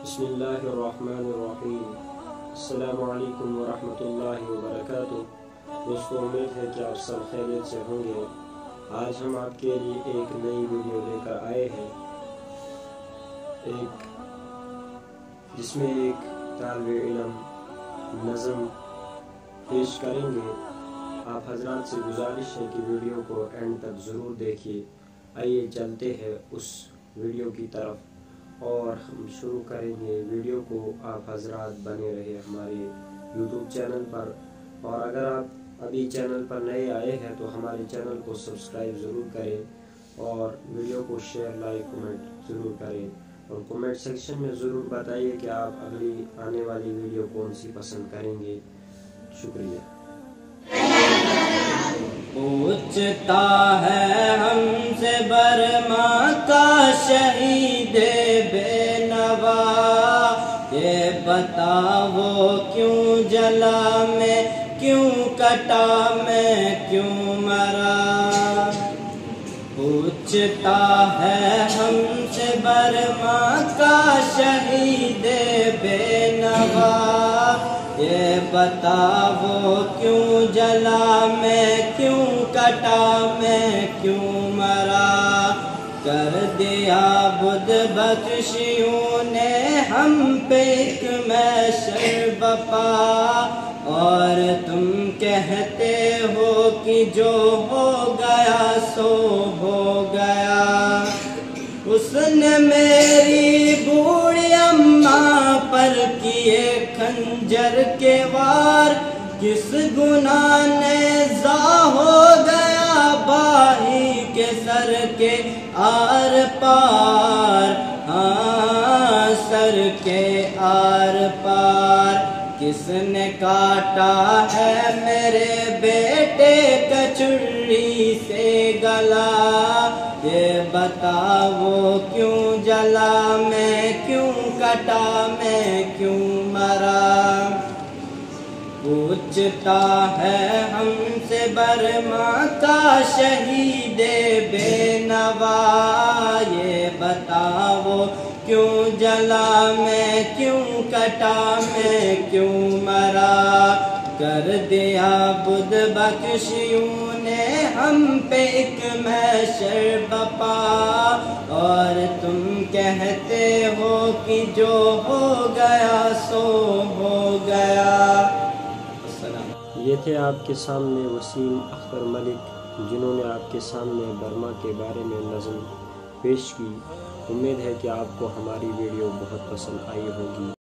بسم اللہ الرحمن الرحیم۔ السلام علیکم ورحمۃ اللہ وبرکاتہ۔ دوستو، امید ہے کہ آپ سب خیریت سے ہوں گے۔ آج ہم آپ کے لیے ایک نئی ویڈیو لے کر آئے ہیں، جس میں ایک طالب علم نظم پیش کریں گے۔ آپ حضرات سے گزارش ہے کہ ویڈیو کو اینڈ تک ضرور دیکھیے۔ آئیے چلتے ہیں اس ویڈیو کی طرف اور ہم شروع کریں گے ویڈیو کو۔ آپ حضرات بنے رہے ہمارے یوٹیوب چینل پر، اور اگر آپ ابھی چینل پر نئے آئے ہیں تو ہمارے چینل کو سبسکرائب ضرور کریں اور ویڈیو کو شیئر، لائک، کمنٹ ضرور کریں، اور کمنٹ سیکشن میں ضرور بتائیے کہ آپ اگلی آنے والی ویڈیو کون سی پسند کریں گے۔ شکریہ۔ پوچھتا ہے ہم سے برما کا شہید بے نوا، یہ بتا وہ کیوں جلا میں کیوں کٹا میں کیوں مرا۔ پوچھتا ہے ہم سے برما کا شہید بے نوا، یہ بتا وہ کیوں جلا میں کیوں کٹا میں کیوں مرا۔ کر دیا بدھ بخشیوں نے ہم پہ ایک محشر بپا، اور تم کہتے ہو کہ جو ہو گیا سو ہو گیا۔ اس نے میری بوڑھی اماں پر کیے خنجر کے وار، کس گناہ نے ضا ہو گیا باہی کے سر کے آر پار، ہاں سر کے آر پار۔ کس نے کاٹا ہے میرے بیٹے کچھڑی سے گلا، یہ بتا وہ کیوں جلا میں کیوں کٹا میں کیوں مرا۔ پوچھتا ہے ہم سے برما کا شہید بے نوا، یہ بتا وہ کیوں جلا میں کیوں کٹا میں کیوں مرا۔ کر دیا بدھ بخشیوں نے ہم پہ ایک محشر بپا، اور تم کہتے ہو کہ جو ہو گیا سو ہو گیا۔ یہ تھے آپ کے سامنے وسیم اختر ملک، جنہوں نے آپ کے سامنے برما کے بارے میں نظم پیش کی۔ امید ہے کہ آپ کو ہماری ویڈیو بہت پسند آئی ہوگی۔